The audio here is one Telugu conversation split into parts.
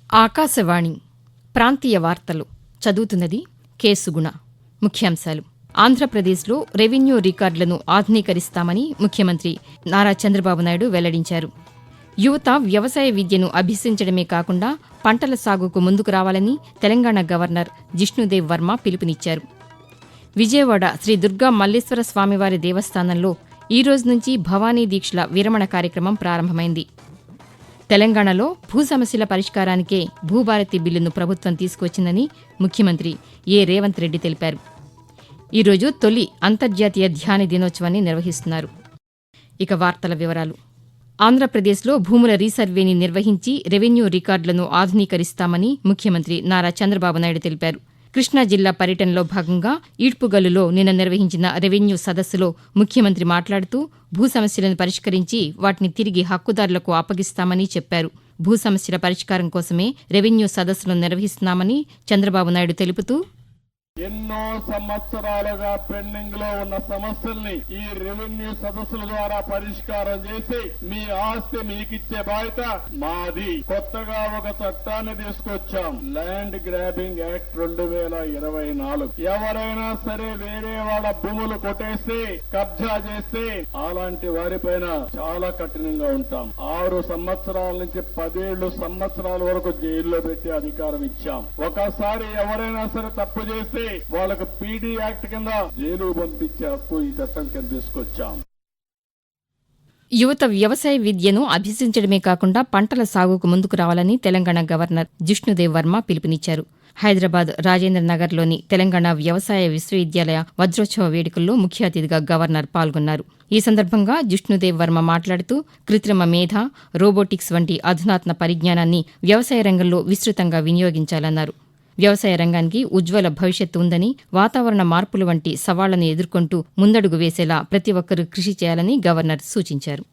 ఆకాశవాణి ప్రాంతీయ వార్తలు చదువుతున్నది కె సుగుణ. ముఖ్యాంశాలు. ఆంధ్రప్రదేశ్లో రెవెన్యూ రికార్డులను ఆధునీకరిస్తామని ముఖ్యమంత్రి నారా చంద్రబాబు నాయుడు వెల్లడించారు. యువత వ్యవసాయ విద్యను అభ్యసించడమే కాకుండా పంటల సాగుకు ముందుకు రావాలని తెలంగాణ గవర్నర్ జిష్ణుదేవ్ వర్మ పిలుపునిచ్చారు. విజయవాడ శ్రీ దుర్గా మల్లేశ్వర స్వామివారి దేవస్థానంలో ఈ రోజు నుంచి భవానీ దీక్షల విరమణ కార్యక్రమం ప్రారంభమైంది. తెలంగాణలో భూ సమస్యల పరిష్కారానికే భూభారతి బిల్లును ప్రభుత్వం తీసుకువచ్చిందని ముఖ్యమంత్రి రేవంత్ రెడ్డి తెలిపారు. ఈరోజు తొలి అంతర్జాతీయ ధ్యాన దినోత్సవాన్ని నిర్వహిస్తున్నారు. ఇక వార్తల వివరాలు. ఆంధ్రప్రదేశ్లో భూముల రీసర్వేని నిర్వహించి రెవెన్యూ రికార్డులను ఆధునీకరిస్తామని ముఖ్యమంత్రి నారా చంద్రబాబు నాయుడు తెలిపారు. కృష్ణా జిల్లా పర్యటనలో భాగంగా ఈడ్పుగల్లులో నిన్న నిర్వహించిన రెవెన్యూ సదస్సులో ముఖ్యమంత్రి మాట్లాడుతూ భూ సమస్యలను పరిష్కరించి వాటిని తిరిగి హక్కుదారులకు అప్పగిస్తామని చెప్పారు. భూ సమస్యల పరిష్కారం కోసమే రెవెన్యూ సదస్సులను నిర్వహిస్తున్నామని చంద్రబాబు నాయుడు తెలుపుతూ, ఎన్నో సంవత్సరాలుగా పెండింగ్ లో ఉన్న సమస్యల్ని ఈ రెవెన్యూ సదస్సుల ద్వారా పరిష్కారం చేసి మీ ఆస్తి మీకిచ్చే బాధ్యత మాది. కొత్తగా ఒక చట్టాన్ని తీసుకొచ్చాం, ల్యాండ్ గ్రాబింగ్ యాక్ట్ 2024. ఎవరైనా సరే వేరే వాళ్ళ భూములు కొట్టేస్తే కబ్జా చేస్తే అలాంటి వారిపైన చాలా కఠినంగా ఉంటాం. 6 సంవత్సరాల నుంచి 10 సంవత్సరాల వరకు జైల్లో పెట్టే అధికారం ఇచ్చాం. ఒకసారి ఎవరైనా సరే తప్పు చేస్తే వాళ్ళకు పీడీ యాక్ట్ కింద జైలు పంపించే హక్కు ఈ చట్టం కింద తీసుకొచ్చాం. యువత వ్యవసాయ విద్యను అభ్యసించడమే కాకుండా పంటల సాగుకు ముందుకు రావాలని తెలంగాణ గవర్నర్ జిష్ణుదేవ్ వర్మ పిలుపునిచ్చారు. హైదరాబాద్ రాజేంద్రనగర్లోని తెలంగాణ వ్యవసాయ విశ్వవిద్యాలయ వజ్రోత్సవ వేడుకల్లో ముఖ్య అతిథిగా గవర్నర్ పాల్గొన్నారు. ఈ సందర్భంగా జిష్ణుదేవ్ వర్మ మాట్లాడుతూ కృత్రిమ మేధ, రోబోటిక్స్ వంటి అధునాతన పరిజ్ఞానాన్ని వ్యవసాయ రంగంలో విస్తృతంగా వినియోగించాలన్నారు. వ్యవసాయ రంగానికి ఉజ్వల భవిష్యత్తు ఉందని, వాతావరణ మార్పులు వంటి సవాళ్లను ఎదుర్కొంటూ ముందడుగు వేసేలా ప్రతి ఒక్కరూ కృషి చేయాలని గవర్నర్ సూచించారు.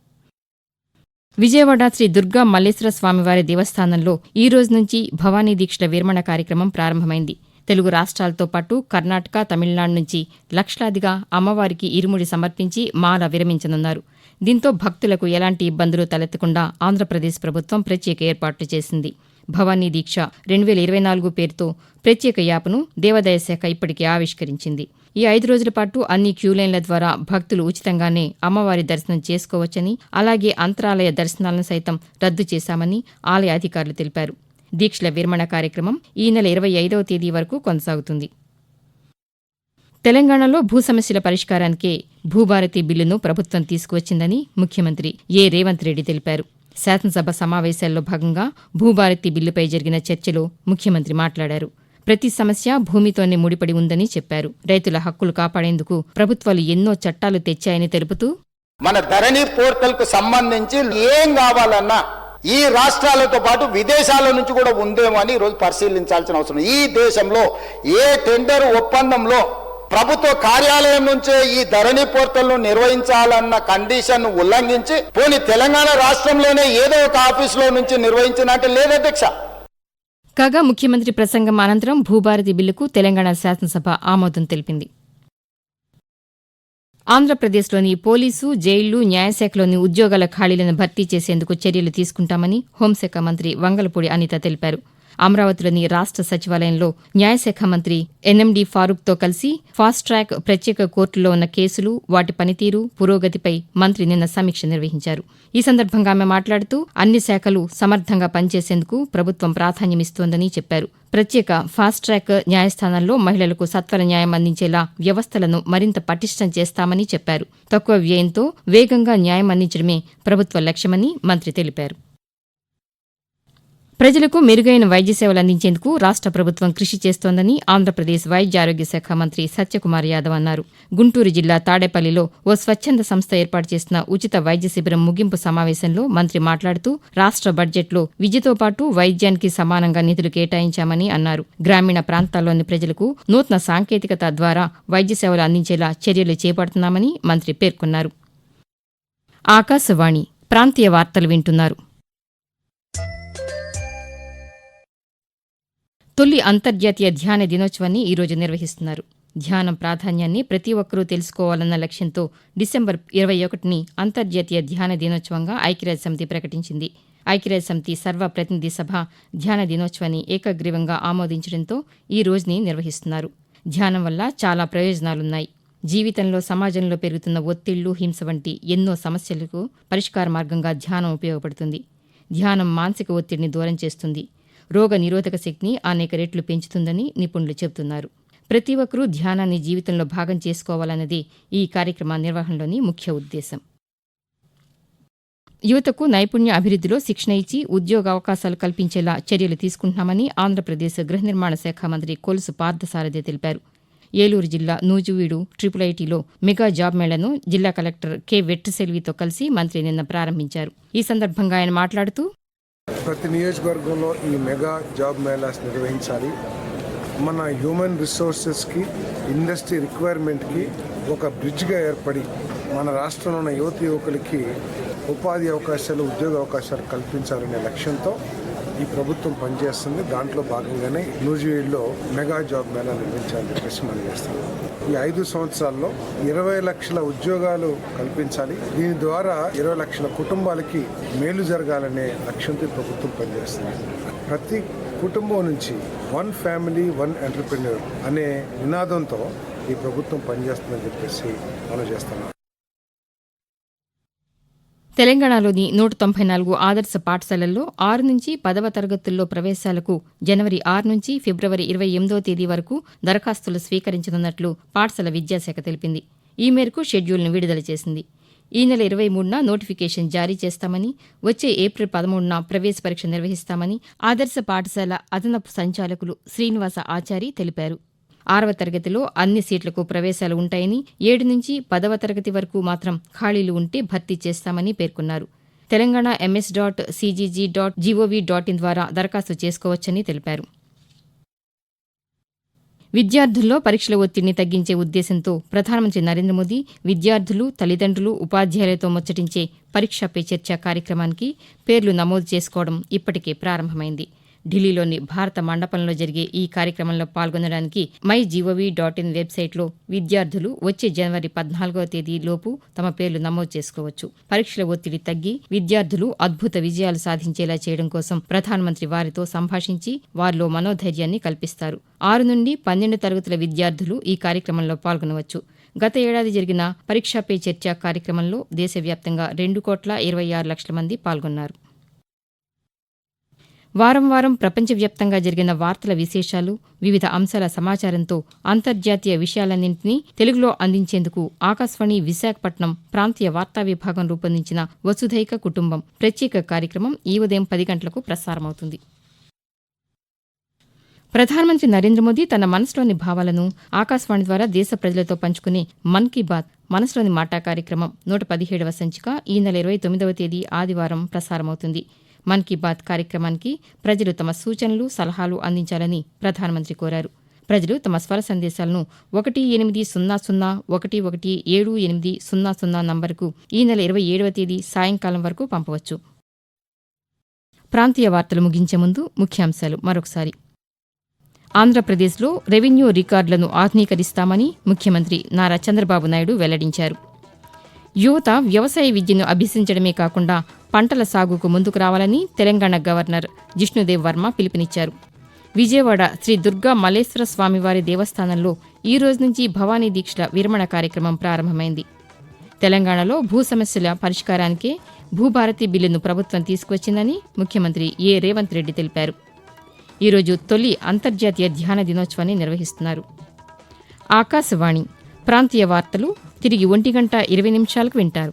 విజయవాడ శ్రీ దుర్గా మల్లేశ్వర స్వామివారి దేవస్థానంలో ఈ రోజు నుంచి భవానీ దీక్షల విరమణ కార్యక్రమం ప్రారంభమైంది. తెలుగు రాష్ట్రాలతో పాటు కర్ణాటక, తమిళనాడు నుంచి లక్షలాదిగా అమ్మవారికి ఇరుముడి సమర్పించి మాల విరమించనున్నారు. దీంతో భక్తులకు ఎలాంటి ఇబ్బందులు తలెత్తకుండా ఆంధ్రప్రదేశ్ ప్రభుత్వం ప్రత్యేక ఏర్పాట్లు చేసింది. భవానీ దీక్ష 2024 పేరుతో ప్రత్యేక యాప్ను దేవాదాయ శాఖ ఇప్పటికే ఆవిష్కరించింది. ఈ 5 రోజుల పాటు అన్ని క్యూలైన్ల ద్వారా భక్తులు ఉచితంగానే అమ్మవారి దర్శనం చేసుకోవచ్చని, అలాగే అంతరాలయ దర్శనాలను సైతం రద్దు చేశామని ఆలయ అధికారులు తెలిపారు. దీక్షల విరమణ కార్యక్రమం ఈ నెల 25వ తేదీ వరకు కొనసాగుతుంది. తెలంగాణలో భూ సమస్యల పరిష్కారానికే భూభారతి బిల్లును ప్రభుత్వం తీసుకువచ్చిందని ముఖ్యమంత్రి రేవంత్ రెడ్డి తెలిపారు. శాసనసభ సమావేశాల్లో భాగంగా భూభారతి బిల్లుపై జరిగిన చర్చలో ముఖ్యమంత్రి మాట్లాడారు. ప్రతి సమస్య భూమితోనే ముడిపడి ఉందని చెప్పారు. రైతుల హక్కులు కాపాడేందుకు ప్రభుత్వాలు ఎన్నో చట్టాలు తెచ్చాయని తెలుపుతూ, మన ధరణి పోర్టల్ కు సంబంధించి ఏం కావాలన్నా ఈ రాష్ట్రాలతో పాటు విదేశాల నుంచి కూడా ఉందేమో అని ఈరోజు పరిశీలించాల్సిన అవసరం. ఈ దేశంలో ఏ టెండర్ ఒప్పందంలో ప్రభుత్వ కార్యాలయం నుంచే ఈ ధరణి పోర్టల్ ను నిర్వహించాలన్న కండిషన్ ఉల్లంఘించి పోనీ తెలంగాణ రాష్ట్రంలోనే ఏదో ఒక ఆఫీసులో నుంచి నిర్వహించినట్టు లేదధ్యక్ష. కాగా ముఖ్యమంత్రి ప్రసంగం అనంతరం భూభారతి బిల్లుకు తెలంగాణ శాసనసభ ఆమోదం తెలిపింది. ఆంధ్రప్రదేశ్లోని పోలీసు, జైళ్లు, న్యాయశాఖలోని ఉద్యోగాల ఖాళీలను భర్తీ చేసేందుకు చర్యలు తీసుకుంటామని హోంశాఖ మంత్రి వంగలపూడి అనిత తెలిపారు. అమరావతిలోని రాష్ట్ర సచివాలయంలో న్యాయశాఖ మంత్రి ఎన్ఎండి ఫారూక్తో కలిసి ఫాస్ట్ ట్రాక్ ప్రత్యేక కోర్టులో ఉన్న కేసులు, వాటి పనితీరు, పురోగతిపై మంత్రి నిన్న సమీక్ష నిర్వహించారు. ఈ సందర్భంగా ఆమె మాట్లాడుతూ అన్ని శాఖలు సమర్థంగా పనిచేసేందుకు ప్రభుత్వం ప్రాధాన్యమిస్తోందని చెప్పారు. ప్రత్యేక ఫాస్ట్ ట్రాక్ న్యాయస్థానాల్లో మహిళలకు సత్వర న్యాయం అందించేలా వ్యవస్థలను మరింత పటిష్టం చేస్తామని చెప్పారు. తక్కువ వ్యయంతో వేగంగా న్యాయం అందించడమే ప్రభుత్వ లక్ష్యమని మంత్రి తెలిపారు. ప్రజలకు మెరుగైన వైద్య సేవలు అందించేందుకు రాష్ట్ర ప్రభుత్వం కృషి చేస్తోందని ఆంధ్రప్రదేశ్ వైద్య ఆరోగ్య శాఖ మంత్రి సత్యకుమార్ యాదవ్ అన్నారు. గుంటూరు జిల్లా తాడేపల్లిలో ఓ స్వచ్ఛంద సంస్థ ఏర్పాటు చేసిన ఉచిత వైద్య శిబిరం ముగింపు సమావేశంలో మంత్రి మాట్లాడుతూ రాష్ట్ర బడ్జెట్లో విద్యతో పాటు వైద్యానికి సమానంగా నిధులు కేటాయించామని అన్నారు. గ్రామీణ ప్రాంతాల్లోని ప్రజలకు నూతన సాంకేతికత ద్వారా వైద్య సేవలు అందించేలా చర్యలు చేపడుతున్నామని మంత్రి పేర్కొన్నారు. ఆకాశవాణి ప్రాంతీయ వార్తలు వింటున్నారు. తొలి అంతర్జాతీయ ధ్యాన దినోత్సవాన్ని ఈరోజు నిర్వహిస్తున్నారు. ధ్యానం ప్రాధాన్యాన్ని ప్రతి ఒక్కరూ తెలుసుకోవాలన్న లక్ష్యంతో డిసెంబర్ 21ని అంతర్జాతీయ ధ్యాన దినోత్సవంగా ఐక్యరాజ్యసమితి ప్రకటించింది. ఐక్యరాజ్యసమితి సర్వప్రతినిధి సభ ధ్యాన దినోత్సవాన్ని ఏకగ్రీవంగా ఆమోదించడంతో ఈ రోజుని నిర్వహిస్తున్నారు. ధ్యానం వల్ల చాలా ప్రయోజనాలున్నాయి. జీవితంలో, సమాజంలో పెరుగుతున్న ఒత్తిళ్లు, హింస వంటి ఎన్నో సమస్యలకు పరిష్కార మార్గంగా ధ్యానం ఉపయోగపడుతుంది. ధ్యానం మానసిక ఒత్తిడిని దూరం చేస్తుంది. రోగ నిరోధక శక్తిని అనేక రెట్లు పెంచుతుందని నిపుణులు చెబుతున్నారు. ప్రతి ఒక్కరూ ధ్యానాన్ని జీవితంలో భాగం చేసుకోవాలన్నది ఈ కార్యక్రమ నిర్వహణలోని ముఖ్య ఉద్దేశం. యువతకు నైపుణ్య అభివృద్ధిలో శిక్షణ ఇచ్చి ఉద్యోగావకాశాలు కల్పించేలా చర్యలు తీసుకుంటున్నామని ఆంధ్రప్రదేశ్ గృహ నిర్మాణ శాఖ మంత్రి కొలుసు పార్థసారథి తెలిపారు. ఏలూరు జిల్లా నూజివీడు IIITలో మెగా జాబ్ మేళాను జిల్లా కలెక్టర్ కె వెట్రిసెల్వితో కలిసి మంత్రి నిన్న ప్రారంభించారు. ఈ సందర్భంగా ఆయన మాట్లాడుతూ, ప్రతి నియోజకవర్గంలో ఈ మెగా జాబ్ మేళాస్ నిర్వహించాలి. మన హ్యూమన్ రిసోర్సెస్కి, ఇండస్ట్రీ రిక్వైర్మెంట్కి ఒక బ్రిడ్జ్గా ఏర్పడి మన రాష్ట్రంలో ఉన్న యువకులకి ఉపాధి అవకాశాలు, ఉద్యోగ అవకాశాలు కల్పించాలనే లక్ష్యంతో ఈ ప్రభుత్వం పనిచేస్తుంది. దాంట్లో భాగంగానే నూజివీడులో మెగా జాబ్ మేళా నిర్వహించాలని చెప్పేసి మనం చేస్తాం. ఈ 5 సంవత్సరాల్లో 20 లక్షల ఉద్యోగాలు కల్పించాలి. దీని ద్వారా 20 లక్షల కుటుంబాలకి మేలు జరగాలనే లక్ష్యంతో ప్రభుత్వం పనిచేస్తుంది. ప్రతి కుటుంబం నుంచి 1 ఫ్యామిలీ 1 ఎంటర్‌ప్రెన్యూర్ అనే నినాదంతో ఈ ప్రభుత్వం పనిచేస్తుందని చెప్పేసి మనం చేస్తున్నాం. తెలంగాణలోని 194 ఆదర్శ పాఠశాలల్లో 6 నుంచి 10వ తరగతుల్లో ప్రవేశాలకు జనవరి 6 నుంచి ఫిబ్రవరి 28వ తేదీ వరకు దరఖాస్తులు స్వీకరించనున్నట్లు పాఠశాల విద్యాశాఖ తెలిపింది. ఈ మేరకు షెడ్యూల్ను విడుదల చేసింది. ఈ నెల 23న నోటిఫికేషన్ జారీ చేస్తామని, వచ్చే ఏప్రిల్ 13న ప్రవేశ పరీక్ష నిర్వహిస్తామని ఆదర్శ పాఠశాల అదనపు సంచాలకులు శ్రీనివాస ఆచారి తెలిపారు. 6వ తరగతిలో అన్ని సీట్లకు ప్రవేశాలు ఉంటాయని, 7 నుంచి 10వ తరగతి వరకు మాత్రం ఖాళీలు ఉంటే భర్తీ చేస్తామని పేర్కొన్నారు. తెలంగాణ ms.cgg.gov.in ద్వారా దరఖాస్తు చేసుకోవచ్చని తెలిపారు. విద్యార్థుల్లో పరీక్షల ఒత్తిడిని తగ్గించే ఉద్దేశంతో ప్రధానమంత్రి నరేంద్ర మోదీ విద్యార్థులు, తల్లిదండ్రులు, ఉపాధ్యాయులతో ముచ్చటించే పరీక్షా పే చర్చ కార్యక్రమానికి పేర్లు నమోదు చేసుకోవడం ఇప్పటికే ప్రారంభమైంది. ఢిల్లీలోని భారత మండపంలో జరిగే ఈ కార్యక్రమంలో పాల్గొనడానికి mygov.in వెబ్సైట్లో విద్యార్థులు వచ్చే జనవరి 14వ తేదీలోపు తమ పేర్లు నమోదు చేసుకోవచ్చు. పరీక్షల ఒత్తిడి తగ్గి విద్యార్థులు అద్భుత విజయాలు సాధించేలా చేయడం కోసం ప్రధానమంత్రి వారితో సంభాషించి వారిలో మనోధైర్యాన్ని కల్పిస్తారు. 6 నుండి 12 తరగతుల విద్యార్థులు ఈ కార్యక్రమంలో పాల్గొనవచ్చు. గత ఏడాది జరిగిన పరీక్షా పే చర్చ కార్యక్రమంలో దేశవ్యాప్తంగా 2,26,00,000 మంది పాల్గొన్నారు. వారం వారం ప్రపంచవ్యాప్తంగా జరిగిన వార్తల విశేషాలు, వివిధ అంశాల సమాచారంతో అంతర్జాతీయ విషయాలన్నింటినీ తెలుగులో అందించేందుకు ఆకాశవాణి విశాఖపట్నం ప్రాంతీయ వార్తా విభాగం రూపొందించిన వసుధైక కుటుంబం ప్రత్యేక కార్యక్రమం ఈ ఉదయం 10 గంటలకు ప్రసారమవుతుంది. ప్రధానమంత్రి నరేంద్ర మోదీ తన మనసులోని భావాలను ఆకాశవాణి ద్వారా దేశ ప్రజలతో పంచుకునే మన్ కీ బాత్ మనసులోని మాట కార్యక్రమం 117వ సంచిక ఈ నెల 29వ తేదీ ఆదివారం ప్రసారమవుతుంది. మన్ కీ బాత్ కార్యక్రమానికి ప్రజలు తమ సూచనలు, సలహాలు అందించాలని ప్రధానమంత్రి కోరారు. ప్రజలు తమ స్వర సందేశాలను 18001178000 నంబరుకు ఈ నెల 27వ తేదీ సాయంకాలం వరకు పంపవచ్చు. ప్రాంతీయ వార్తలు ముగించే ముందు ముఖ్యాంశాలు మరొకసారి. ఆంధ్రప్రదేశ్లో రెవెన్యూ రికార్డులను ఆధునీకరిస్తామని ముఖ్యమంత్రి నారా చంద్రబాబు నాయుడు వెల్లడించారు. యువత వ్యవసాయ విద్యను అభ్యసించడమే కాకుండా పంటల సాగుకు ముందుకు రావాలని తెలంగాణ గవర్నర్ జిష్ణుదేవ్ వర్మ పిలుపునిచ్చారు. విజయవాడ శ్రీ దుర్గా మల్లేశ్వర స్వామివారి దేవస్థానంలో ఈ రోజు నుంచి భవానీ దీక్షల విరమణ కార్యక్రమం ప్రారంభమైంది. తెలంగాణలో భూ సమస్యల పరిష్కారానికే భూభారతి బిల్లును ప్రభుత్వం తీసుకువచ్చిందని ముఖ్యమంత్రి ఏ రేవంత్ రెడ్డి తెలిపారు. ఈరోజు తొలి అంతర్జాతీయ ధ్యాన దినోత్సవాన్ని నిర్వహిస్తున్నారు. ఆకాశవాణి ప్రాంతీయ వార్తలు తిరిగి 1:20 వింటారు.